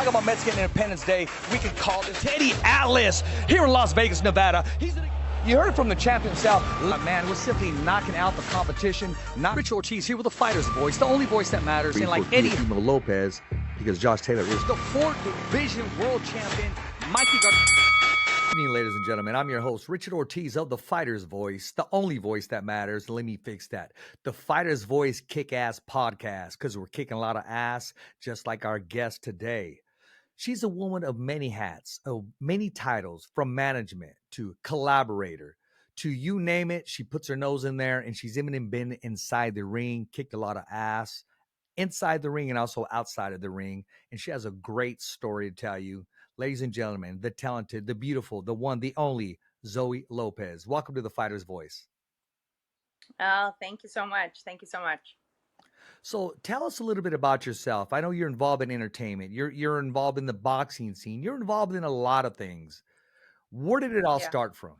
Talk about Mexican Independence Day. We can call this Teddy Atlas here in Las Vegas, Nevada. You heard from the champion himself. Man, we're simply knocking out the competition. Not Rich Ortiz here with the fighter's voice, the only voice that matters. And like Eddie LOPEZ, because Josh Taylor is the 4th division world champion, Mikey Good evening, ladies and gentlemen. I'm your host, Richard Ortiz of The Fighter's Voice, the only voice that matters. Let me fix that. The Fighter's Voice Kick-Ass Podcast, because we're kicking a lot of ass, just like our guest today. She's a woman of many hats, of many titles, from management to collaborator to you name it. She puts her nose in there, and she's even been inside the ring, kicked a lot of ass inside the ring and also outside of the ring. And she has a great story to tell you. Ladies and gentlemen, the talented, the beautiful, the one, the only, ZOE LOPEZ. Welcome to The Fighter's Voice. Oh, thank you so much. Thank you so much. So tell us a little bit about yourself. I know you're involved in entertainment. You're involved in the boxing scene. You're involved in a lot of things. Where did it all start from?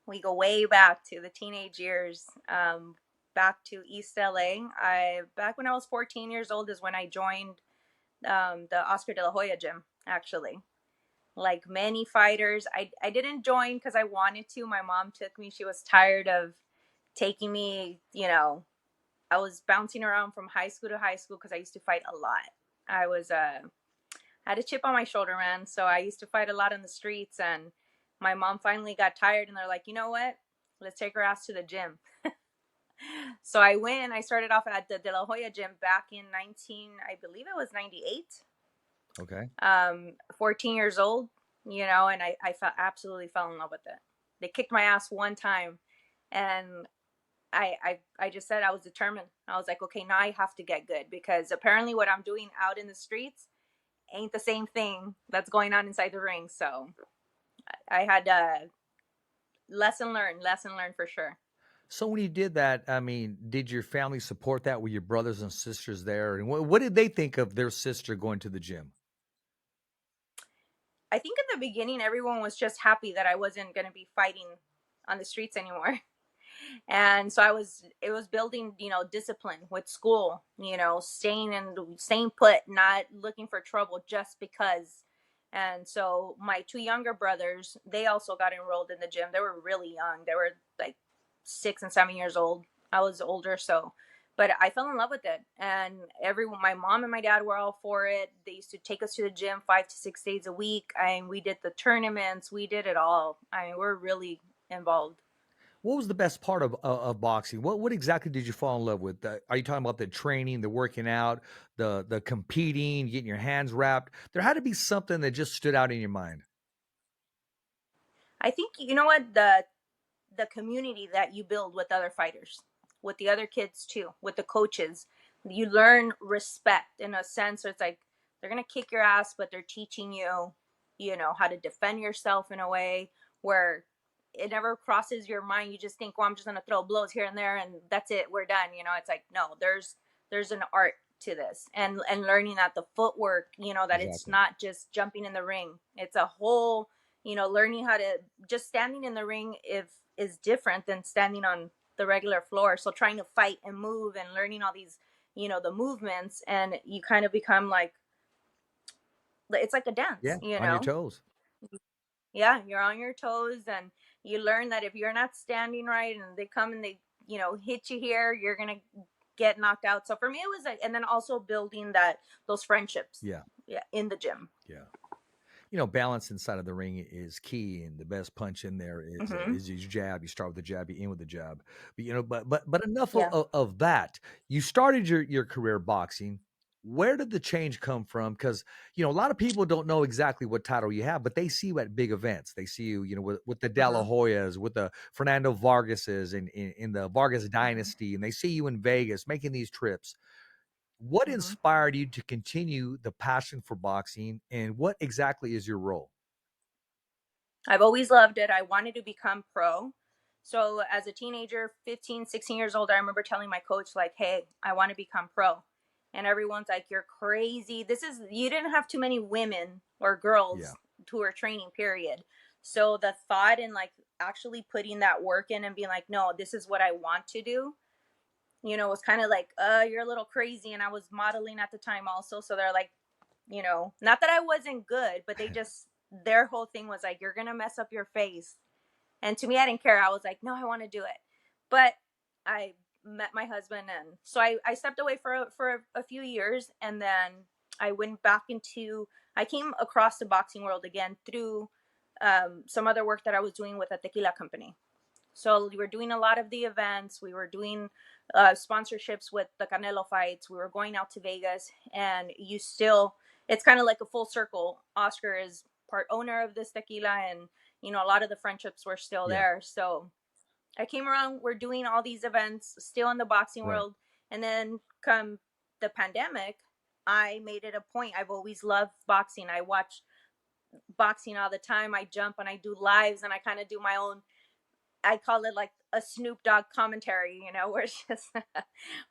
We go way back to the teenage years, back to East LA. Back when I was 14 years old is when I joined the Oscar de la Hoya gym, actually. Like many fighters, I didn't join because I wanted to. My mom took me. She was tired of taking me, I was bouncing around from high school to high school because I used to fight a lot. I had a chip on my shoulder, man. So I used to fight a lot in the streets, and my mom finally got tired, and they're like, you know what? Let's take her ass to the gym. So I went. I started off at the De La Hoya gym back in I believe it was 98. Okay. 14 years old, and I absolutely fell in love with it. They kicked my ass one time, and I just said I was determined. I was like, okay, now I have to get good, because apparently what I'm doing out in the streets ain't the same thing that's going on inside the ring. So I had lesson learned for sure. So when you did that, I mean, did your family support that? Were your brothers and sisters there? And what did they think of their sister going to the gym? I think in the beginning, everyone was just happy that I wasn't going to be fighting on the streets anymore. And so it was building, discipline with school, staying put, not looking for trouble just because. And so my two younger brothers, they also got enrolled in the gym. They were really young. They were like 6 and 7 years old. I was older. But I fell in love with it. And my mom and my dad were all for it. They used to take us to the gym 5 to 6 days a week. We did the tournaments. We did it all. We're really involved. What was the best part of boxing? What exactly did you fall in love with? Are you talking about the training, the working out, the competing, getting your hands wrapped? There had to be something that just stood out in your mind. I think, you know what, the community that you build with other fighters, with the other kids too, with the coaches, you learn respect in a sense. So it's like they're going to kick your ass, but they're teaching you, how to defend yourself in a way where it never crosses your mind. You just think, well, I'm just going to throw blows here and there and that's it. We're done. It's like, no, there's an art to this, and learning that the footwork, that exactly. It's not just jumping in the ring. It's a whole, learning how to just standing in the ring is different than standing on the regular floor. So trying to fight and move and learning all these, the movements, and you kind of become like, it's like a dance, on your toes. Yeah, you're on your toes, and you learn that if you're not standing right and they come and they, hit you here, you're going to get knocked out. So for me, it was like, and then also building those friendships. Yeah, in the gym. Yeah. Balance inside of the ring is key, and the best punch in there is your jab. You start with the jab, you end with the jab. But enough of that. You started your career boxing. Where did the change come from? Because a lot of people don't know exactly what title you have, but they see you at big events. They see you, with the De La Hoyas, with the Fernando Vargases in the Vargas dynasty, and they see you in Vegas making these trips. What inspired you to continue the passion for boxing, and what exactly is your role? I've always loved it. I wanted to become pro. So as a teenager, 15, 16 years old, I remember telling my coach, like, hey, I want to become pro. And everyone's like, you're crazy. You didn't have too many women or girls who were training, period. So the thought and like actually putting that work in and being like, no, this is what I want to do, was kind of like, you're a little crazy. And I was modeling at the time also. So they're like, you know, not that I wasn't good, but their whole thing was like, you're going to mess up your face. And to me, I didn't care. I was like, no, I want to do it. But I met my husband. And so I stepped away for a few years. And then I went back I came across the boxing world again through some other work that I was doing with a tequila company. So we were doing a lot of the events. We were doing sponsorships with the Canelo fights. We were going out to Vegas, and it's kind of like a full circle. Oscar is part owner of this tequila, and you know, a lot of the friendships were still there. So I came around. We're doing all these events, still in the boxing world, and then come the pandemic, I made it a point. I've always loved boxing. I watch boxing all the time. I jump and I do lives, and I kind of do my own. I call it like a Snoop Dogg commentary, you know, where it's just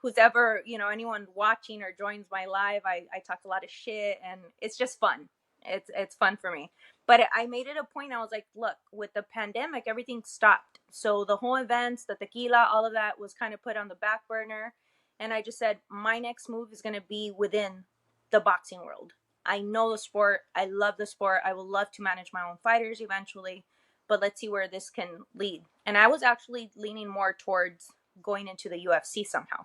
who's ever, you know, anyone watching or joins my live, I talk a lot of shit, and it's just fun. It's fun for me. But I made it a point. I was like, look, with the pandemic, everything stopped. So the whole events, the tequila, all of that was kind of put on the back burner. And I just said, my next move is going to be within the boxing world. I know the sport. I love the sport. I would love to manage my own fighters eventually, but let's see where this can lead. And I was actually leaning more towards going into the UFC somehow.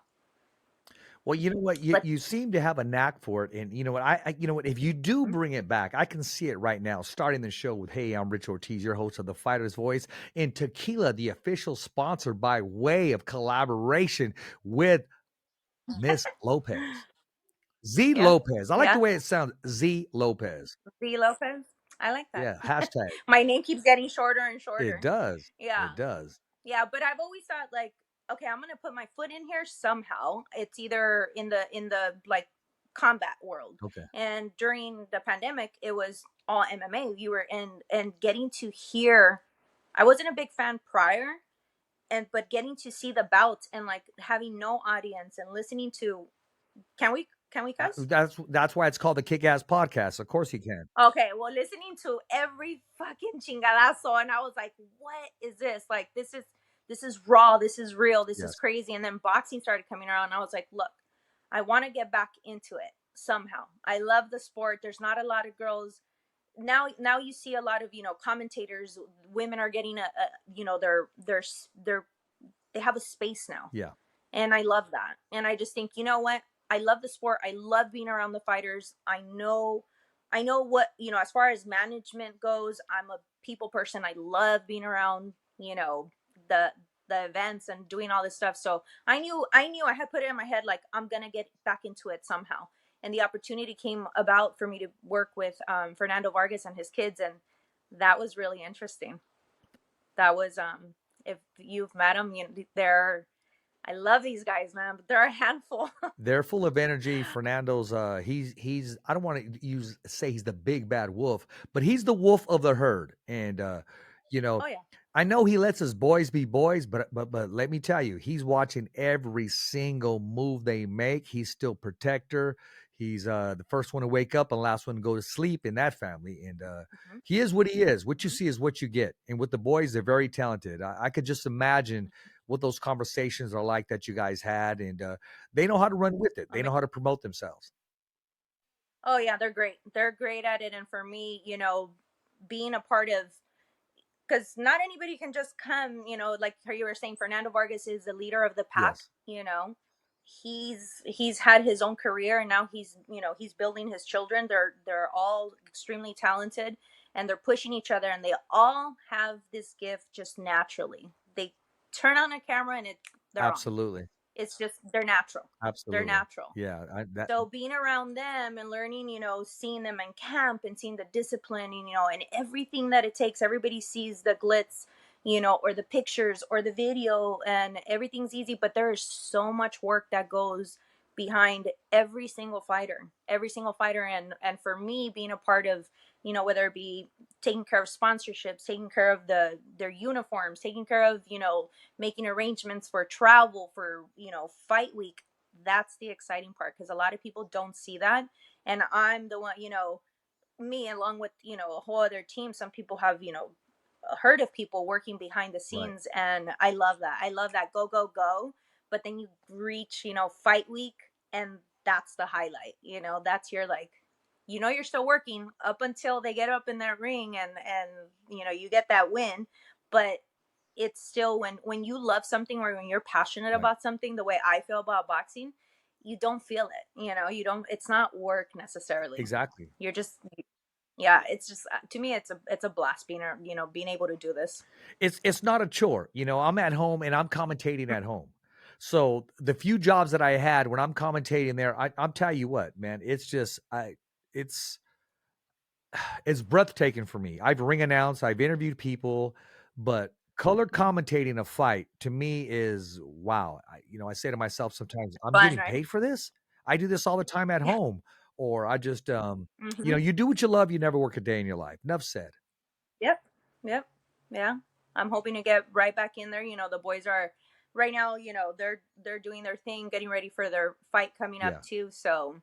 Well, you know what? You seem to have a knack for it, and you know what? You know what? If you do bring it back, I can see it right now. Starting the show with, "Hey, I'm Rich Ortiz, your host of The Fighter's Voice," and tequila, the official sponsor by way of collaboration with Miss Lopez, Z Yeah. Lopez. I like the way it sounds, Z Lopez. Z Lopez. I like that. Yeah, hashtag. My name keeps getting shorter and shorter. It does. Yeah. It does. Yeah, but I've always thought like, okay, I'm gonna put my foot in here somehow. It's either in the like combat world. Okay. And during the pandemic, it was all MMA. You were and getting to hear. I wasn't a big fan prior, but getting to see the bouts and like having no audience and listening to. Can we cuss? That's why it's called the Kick-Ass Podcast. Of course you can. Okay, well, listening to every fucking chingadazo, and I was like, what is this? Like, this is raw, this is real, this is crazy. And then boxing started coming around, and I was like, look, I want to get back into it somehow. I love the sport. There's not a lot of girls. Now you see a lot of, you know, commentators, women are getting you know, they have a space now. Yeah. And I love that. And I just think, you know what? I love the sport. I love being around the fighters. I know what, you know, as far as management goes, I'm a people person. I love being around, you know, the events and doing all this stuff. So I knew I had put it in my head, like, I'm going to get back into it somehow. And the opportunity came about for me to work with Fernando Vargas and his kids. And that was really interesting. That was, if you've met them, you know, I love these guys, man, but they're a handful. They're full of energy. Fernando's he's I don't want to say he's the big bad wolf, but he's the wolf of the herd. And you know, Oh, yeah. I know he lets his boys be boys, but let me tell you, he's watching every single move they make. He's still protector. He's the first one to wake up and last one to go to sleep in that family. And he is what he is. What you see is what you get. And with the boys, they're very talented. I could just imagine what those conversations are like that you guys had. And they know how to run with it. They know how to promote themselves. Oh, yeah, they're great. They're great at it. And for me, you know, being a part of, because not anybody can just come, you know, like how you were saying, Fernando Vargas is the leader of the pack. Yes. You know, he's had his own career, and now he's, you know, he's building his children. They're all extremely talented, and they're pushing each other, and they all have this gift just naturally. They turn on a camera and they're Absolutely. on. It's just, they're natural. Absolutely. They're natural. Yeah. So being around them and learning, you know, seeing them in camp and seeing the discipline, you know, and everything that it takes. Everybody sees the glitz, you know, or the pictures or the video, and everything's easy, but there is so much work that goes behind every single fighter. And for me, being a part of, you know, whether it be taking care of sponsorships, taking care of their uniforms, taking care of, you know, making arrangements for travel, for, you know, fight week, that's the exciting part, because a lot of people don't see that. And I'm the one, you know, me along with, you know, a whole other team. Some people have, you know, heard of people working behind the scenes. Right. And I love that go. But then you reach, you know, fight week, and that's the highlight, you know, that's your, like, you know you're still working up until they get up in that ring and you know you get that win, but it's still when you love something or when you're passionate Right. about something the way I feel about boxing, you don't feel it, you know, you don't, it's not work necessarily. Exactly. You're just, yeah, it's just to me it's a blast being you know being able to do this. It's not a chore. You know, I'm at home and I'm commentating at home. So the few jobs that I had when I'm commentating there, I'm telling you what, man, it's just it's it's breathtaking for me. I've ring announced, I've interviewed people, but color commentating a fight to me is wow. You know, I say to myself sometimes, I'm Fun, getting right? paid for this. I do this all the time at Yeah. home, or I just you know, Hmm. you do what you love, you never work a day in your life. Enough said. Yep. Yep. Yeah. I'm hoping to get right back in there. You know, the boys are right now, you know, they're doing their thing, getting ready for their fight coming up Yeah. too. So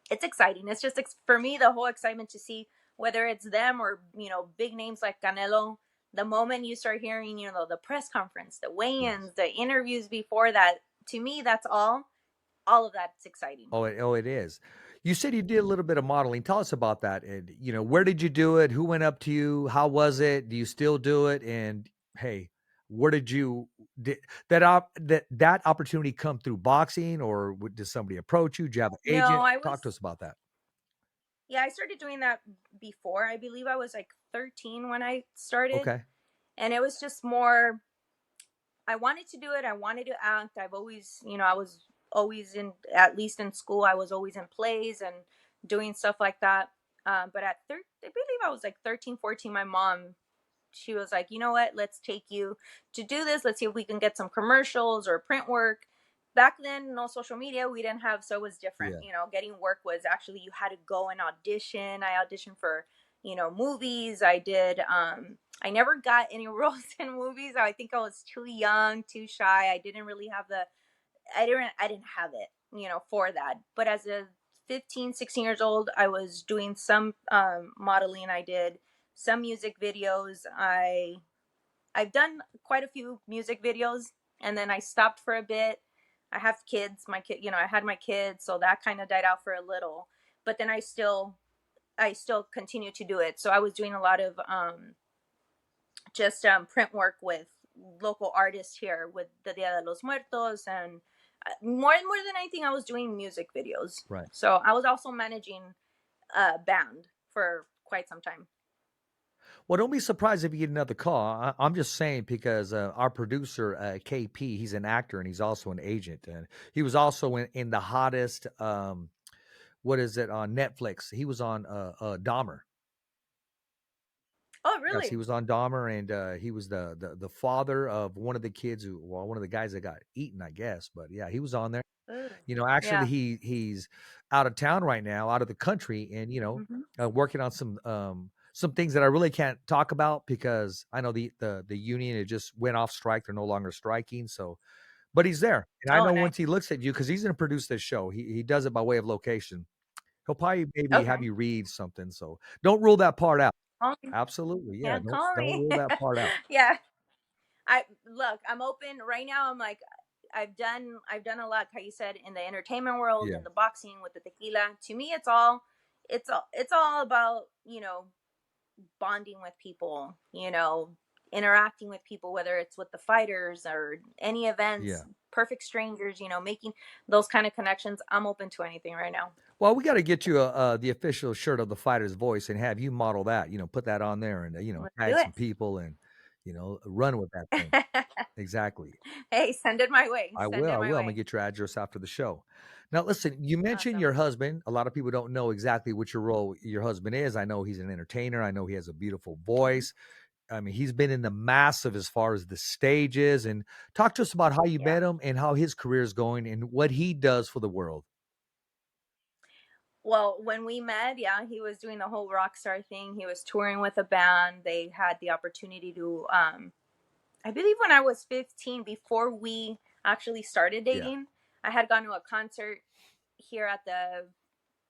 it's exciting. It's just for me the whole excitement to see whether it's them or, you know, big names like Canelo. The moment you start hearing, you know, the press conference, the Yes. weigh-ins, the interviews before that, to me that's all of that's exciting. Oh, it is. You said you did a little bit of modeling. Tell us about that. And you know, where did you do it? Who went up to you? How was it? Do you still do it? And hey, where did you did that opportunity come through boxing, or did somebody approach you? Did you have an No, agent? I Talk to was, us about that. yeah, I started doing that before. I believe I was like 13 when I started, Okay. and it was just more, I wanted to do it. I wanted to act. I've always, you know, I was always in, at least in school, I was always in plays and doing stuff like that. But I believe I was like 13, 14. My mom, she was like, you know what, let's take you to do this. Let's see if we can get some commercials or print work. Back then, no social media, we didn't have, so it was different. Yeah. You know, getting work was actually, you had to go and audition. I auditioned for, you know, movies. I did, I never got any roles in movies. I think I was too young, too shy. I didn't really have the, I didn't have it, you know, for that. But as a 15, 16 years old, I was doing some modeling. I did some music videos. I've done quite a few music videos, and then I stopped for a bit. I have kids. My kid, you know, I had my kids, so that kind of died out for a little. But then I still continue to do it. So I was doing a lot of just print work with local artists here with the Dia de los Muertos, and more than anything, I was doing music videos. Right. So I was also managing a band for quite some time. Well, don't be surprised if you get another call. I'm just saying because our producer KP, he's an actor and he's also an agent, and he was also in the hottest what is it on Netflix? He was on Dahmer. Oh, Yes, he really? was on Dahmer, and he was the father of one of the kids who, well, one of the guys that got eaten, I guess. But yeah, he was on there. Ooh. You know, actually, Yeah. he's out of town right now, out of the country, and you know, Hmm. working on some things that I really can't talk about because I know the union, it just went off strike; they're no longer striking. So, but he's there, and I Oh, know nice. once he looks at you, because he's going to produce this show, he does it by way of location. He'll probably maybe have Okay. you read something. So don't rule that part out. Call me. Absolutely, yeah. Yeah, call Don't me. rule that part out. Yeah. I look, I'm open right now. I'm like, I've done a lot, how you said, in the entertainment world, Yeah, in the boxing with the tequila. To me, it's all about, you know, bonding with people, you know, interacting with people, whether it's with the fighters or any yeah. events, perfect strangers, you know, making those kind of connections. I'm open to anything right now. Well, we got to get you the official shirt of the fighter's voice and have you model that. You know, put that on there and you know, Let's tag do some people and you know, run with that thing. it. Exactly. Hey, send it my way. I Send will. it I my will. I'm gonna way. get your address after the show. Now, listen. You mentioned Awesome. your husband. A lot of people don't know exactly what your role your husband is. I know he's an entertainer. I know he has a beautiful voice. I mean, he's been in the massive as far as the stages. And talk to us about how you Yeah. met him and how his career is going and what he does for the world. Well, when we met, yeah, he was doing the whole rock star thing. He was touring with a band. They had the opportunity to, I believe when I was 15, before we actually started Yeah. dating, I had gone to a concert here at the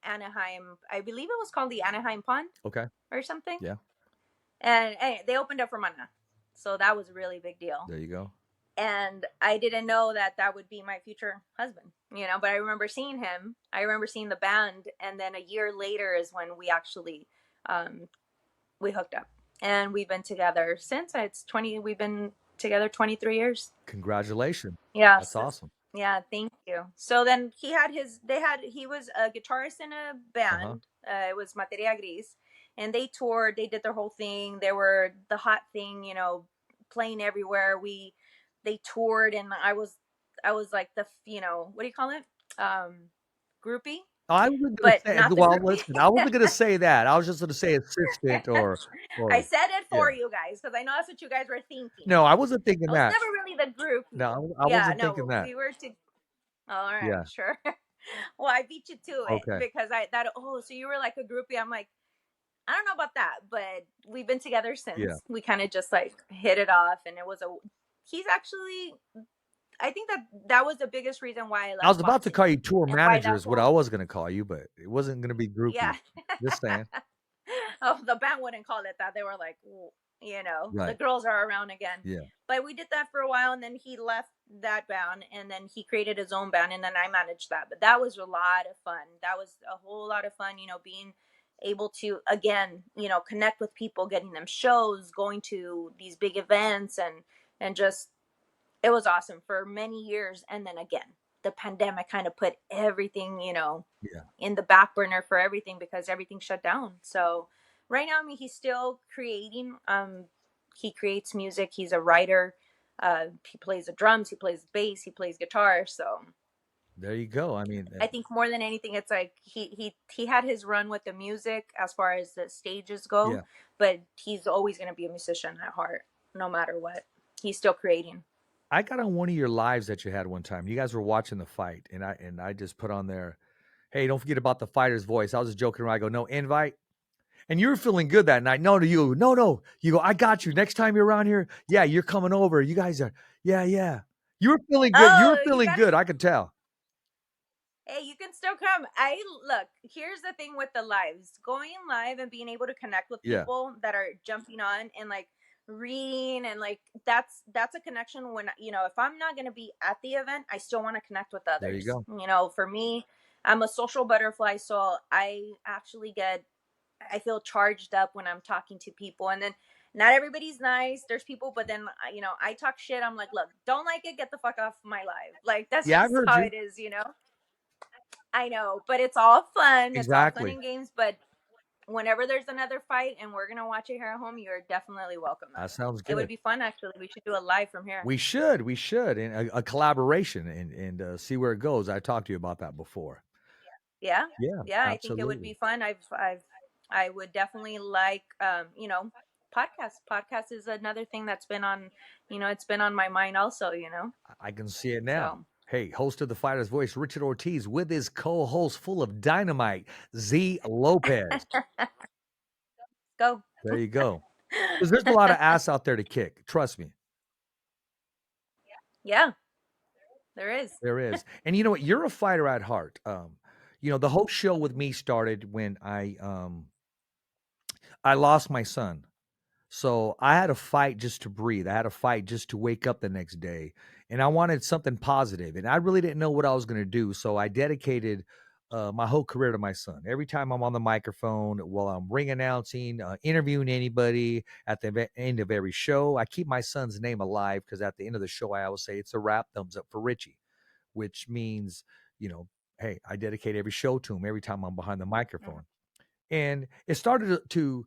Anaheim, I believe it was called the Anaheim Pond Okay. or something. Yeah. And they opened up for Mana. So that was a really big deal. There you go. and I didn't know that that would be my future husband, but I remember seeing him. I remember seeing the band, and then a year later is when we actually we hooked up, and we've been together since. We've been together 23 years. Congratulations. Yeah. That's awesome. Yeah, thank you. So then he was a guitarist in a band. It was Materia Gris, and they toured. They did their whole thing. They were the hot thing, playing everywhere. They toured, and I was like the, what do you call it? Groupie, I wasn't gonna but say, not the well, groupie. listen, I wasn't gonna say that. I was just gonna say assistant or I said it for yeah. you guys because I know that's what you guys were thinking. No, I wasn't thinking I was that. never really the groupie. No, I Yeah, wasn't thinking no, that. we were all right, Yeah. sure. Well, I beat you to it Okay. because so you were like a groupie. I'm like, I don't know about that, but we've been together since. Yeah. We kind of just like hit it off, and he's actually, I think that was the biggest reason why I left. I was about to boxing, call you tour and why manager that is what I was gonna call you, but it wasn't gonna be groupie. yeah. Just saying. Oh, the band wouldn't call it that. They were like, the Right. girls are around again. Yeah. But we did that for a while, and then he left that band, and then he created his own band, and then I managed that. But that was a lot of fun. That was a whole lot of fun, being able to, again, connect with people, getting them shows, going to these big events, and just, it was awesome for many years. And then again, the pandemic kind of put everything, Yeah. in the back burner for everything because everything shut down. So right now, I mean, he's still creating. He creates music. He's a writer. He plays the drums. He plays bass. He plays guitar. So There you go. I mean, I think more than anything, it's like he had his run with the music as far as the stages go, yeah. but he's always going to be a musician at heart, no matter what. He's still creating. I got on one of your lives that you had one time. You guys were watching the fight, and I just put on there, hey, don't forget about the fighter's voice. I was just joking around. I go, no invite. And you were feeling good that night. No. You go, I got you. Next time you're around here, yeah, you're coming over. You guys are, yeah. You were feeling good. You were feeling good. I could tell. Hey, you can still come. Look, here's the thing with the lives. Going live and being able to connect with people that are jumping on and like reading, and like that's a connection when, if I'm not going to be at the event, I still want to connect with others. There you go. For me, I'm a social butterfly, so I actually I feel charged up when I'm talking to people. And then not everybody's nice. There's people, but then, I talk shit. I'm like, look, don't like it, get the fuck off my live. Like, that's just how it is, I know, but it's all fun. Exactly. It's all fun and games. But whenever there's another fight and we're going to watch it here at home, you're definitely welcome. That sounds good. It would be fun, actually. We should do a live from here. We should. And a collaboration and see where it goes. I talked to you about that before. Yeah. I think it would absolutely. be fun. I would definitely like, podcasts. Podcast is another thing that's been on, it's been on my mind also, I can see it now. So. Hey, host of the Fighter's Voice, Richard Ortiz, with his co-host full of dynamite, Z LOPEZ. Go. There you go. Because there's a lot of ass out there to kick. Trust me. Yeah, there is. There is. And you know what? You're a fighter at heart. The whole show with me started when I lost my son. So I had to fight just to breathe. I had to fight just to wake up the next day. And I wanted something positive. And I really didn't know what I was going to do. So I dedicated my whole career to my son. Every time I'm on the microphone, while I'm ring announcing, interviewing anybody, at the end of every show, I keep my son's name alive because at the end of the show, I always say it's a wrap, thumbs up for Richie, which means, hey, I dedicate every show to him every time I'm behind the microphone. And it started to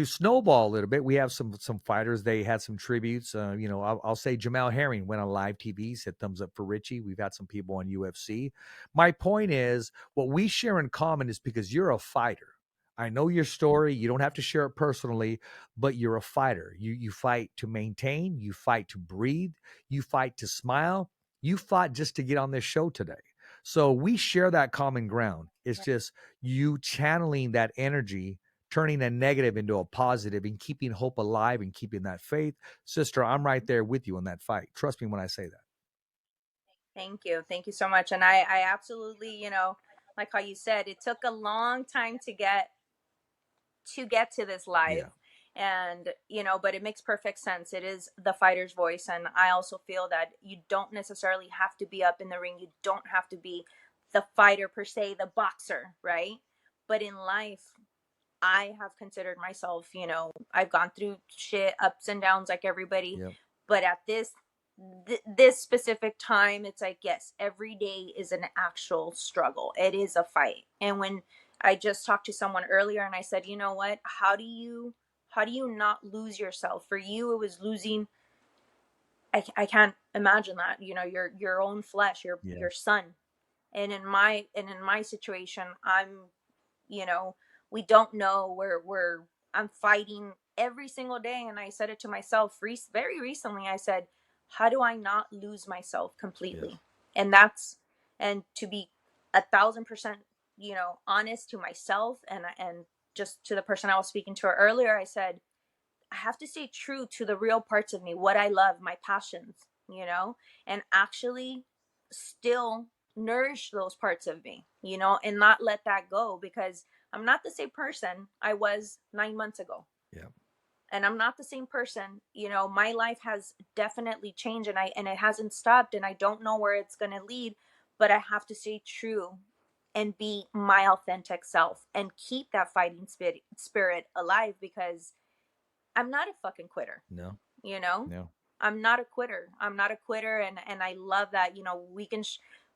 snowball a little bit. We have some fighters. They had some tributes. I'll say Jamal Herring went on live TV, said thumbs up for Richie. We've had some people on UFC. My point is, what we share in common is because you're a fighter. I know your story. You don't have to share it personally, but you're a fighter. You fight to maintain. You fight to breathe. You fight to smile. You fought just to get on this show today. So we share that common ground. It's just you channeling that energy, turning a negative into a positive, and keeping hope alive and keeping that faith. Sister, I'm right there with you in that fight. Trust me when I say that. Thank you. Thank you so much. And I absolutely, like how you said, it took a long time to get to this live. And, you know, but it makes perfect sense. It is the fighter's voice. And I also feel that you don't necessarily have to be up in the ring. You don't have to be the fighter per se, the boxer, right? But in life, I have considered myself, you know, I've gone through shit, ups and downs like everybody. Yep. But at this specific time, it's like, yes, every day is an actual struggle. It is a fight. And when I just talked to someone earlier and I said, you know what, how do you not lose yourself? For you, it was losing, I can't imagine that, you know, your own flesh, Yeah. your son. And in my situation, I'm, you know, we don't know where I'm fighting every single day. And I said it to myself very recently. I said, how do I not lose myself completely? Yes. And to be 1,000%, you know, honest to myself, and just to the person I was speaking to earlier, I said, I have to stay true to the real parts of me, what I love, my passions, you know, and actually still nourish those parts of me, you know, and not let that go, because I'm not the same person I was 9 months ago. Yeah. And I'm not the same person, you know, my life has definitely changed, and it hasn't stopped, and I don't know where it's going to lead, but I have to stay true and be my authentic self and keep that fighting spirit alive, because I'm not a fucking quitter, No. you know? No. I'm not a quitter. I'm not a quitter. And I love that, you know,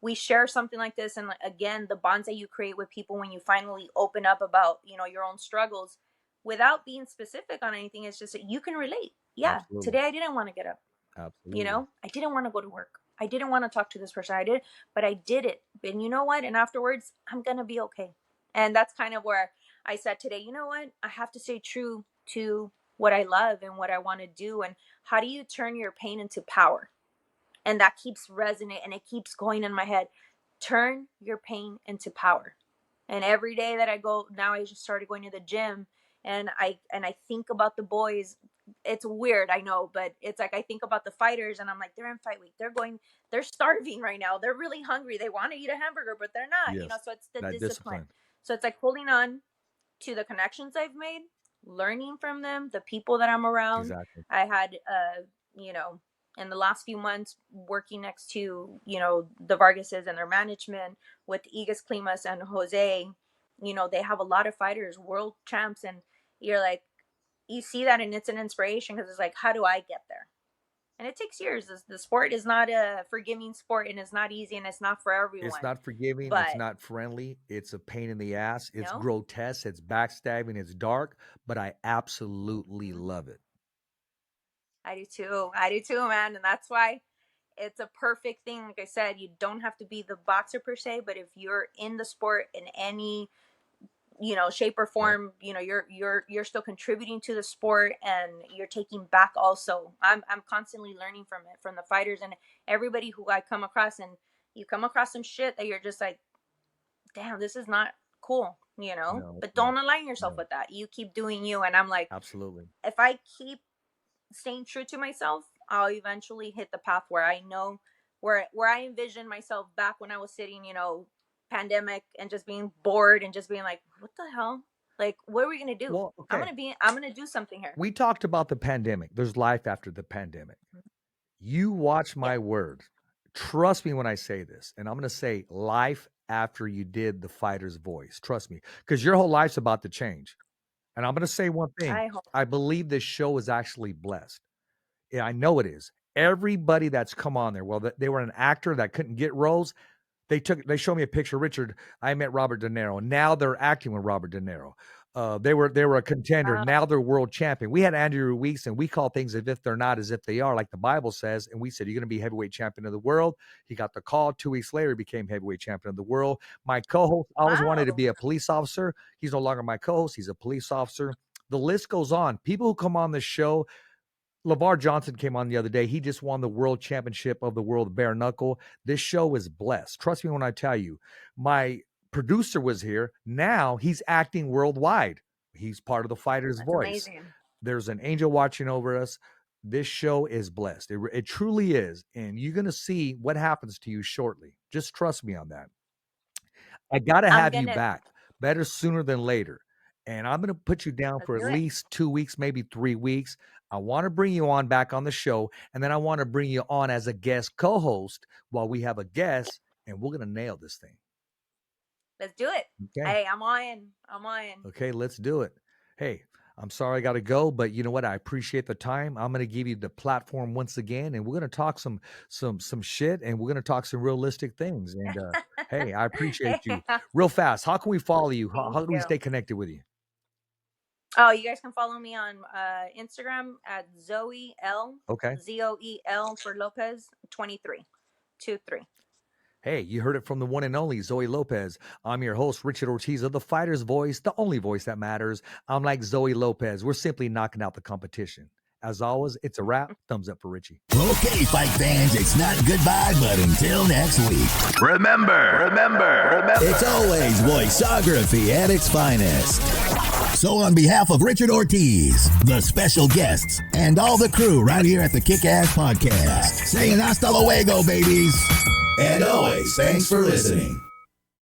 we share something like this. And again, the bonds that you create with people when you finally open up about, you know, your own struggles without being specific on anything, it's just that you can relate. Yeah. Absolutely. Today I didn't want to get up, Absolutely. you know, I didn't want to go to work. I didn't want to talk to this person. But I did it. And you know what? And afterwards, I'm going to be okay. And that's kind of where I said today, you know what? I have to stay true to what I love and what I want to do. And how do you turn your pain into power? And that keeps resonating and it keeps going in my head. Turn your pain into power. And every day that I go, now I just started going to the gym, and I think about the boys. It's weird, I know, but it's like I think about the fighters and I'm like, they're in fight week. They're starving right now. They're really hungry. They want to eat a hamburger, but they're not, you know, Yes. so it's the That discipline. discipline. So it's like holding on to the connections I've made, learning from them, the people that I'm around. Exactly. I had, you know, in the last few months working next to, you know, the Vargases and their management with Igas Klimas and Jose, you know, they have a lot of fighters, world champs. And you're like, you see that and it's an inspiration, because it's like, how do I get there? And it takes years. The sport is not a forgiving sport, and it's not easy, and it's not for everyone. It's not forgiving. It's But not friendly. It's a pain in the ass. It's no, grotesque. It's backstabbing. It's dark, but I absolutely love it. I do too. I do too, man. And that's why it's a perfect thing. Like I said, you don't have to be the boxer per se, but if you're in the sport in any, you know, shape or form, you know, you're still contributing to the sport, and you're taking back also. I'm constantly learning from it, from the fighters and everybody who I come across. And you come across some shit that you're just like, damn, this is not cool, you know. No, But it's not. don't align yourself No, with that. You keep doing you. And I'm like, absolutely. if I keep staying true to myself, I'll eventually hit the path where I know, where I envision myself back when I was sitting, you know, pandemic, and just being bored and just being like, what the hell? Like, what are we gonna do? Well, I'm okay. gonna do something here. We talked about the pandemic. There's life after the pandemic. You watch Yeah. my words. Trust me when I say this. And I'm going to say life after you did the fighter's voice. Trust me, because your whole life's about to change. And I'm going to say one thing. I hope. I believe this show is actually blessed. Yeah, I know it is. Everybody that's come on there, well, they were an actor that couldn't get roles. They showed me a picture. Richard, I met Robert De Niro. Now they're acting with Robert De Niro. They were a contender. Wow. Now they're world champion. We had Andy Ruiz, and we call things as if they're not, as if they are, like the Bible says. And we said, you're going to be heavyweight champion of the world. He got the call. 2 weeks later, he became heavyweight champion of the world. My co-host always wanted to Wow. be a police officer. He's no longer my co-host. He's a police officer. The list goes on. People who come on the show, LeVar Johnson came on the other day. He just won the world championship of the world bare knuckle. This show is blessed. Trust me when I tell you. My producer was here. Now he's acting worldwide. He's part of the fighter's That's voice. amazing. There's an angel watching over us. This show is blessed. It truly is. And you're going to see what happens to you shortly. Just trust me on that. I got to I'm have you gonna back. Better sooner than later. and I'm going to put you down Let's for do at it. least 2 weeks, maybe 3 weeks. I want to bring you on back on the show, and then I want to bring you on as a guest co-host while we have a guest, and we're going to nail this thing. Let's do it. Okay. Hey, I'm on. Okay, let's do it. Hey, I'm sorry I got to go, but you know what? I appreciate the time. I'm going to give you the platform once again, and we're going to talk some shit, and we're going to talk some realistic things. And hey, I appreciate you. Real fast, how can we follow you? How do we stay connected with you? Oh, you guys can follow me on Instagram at ZOE L. Okay. ZOEL for Lopez 23. Hey, you heard it from the one and only ZOE Lopez. I'm your host, Richard Ortiz of The Fighter's Voice, the only voice that matters. I'm like ZOE Lopez. We're simply knocking out the competition. As always, it's a wrap. Thumbs up for Richie. Okay, fight fans, it's not goodbye, but until next week. Remember, it's always voiceography at its finest. So on behalf of Richard Ortiz, the special guests, and all the crew right here at the Kick-Ass Podcast, saying hasta luego, babies. And always, thanks for listening.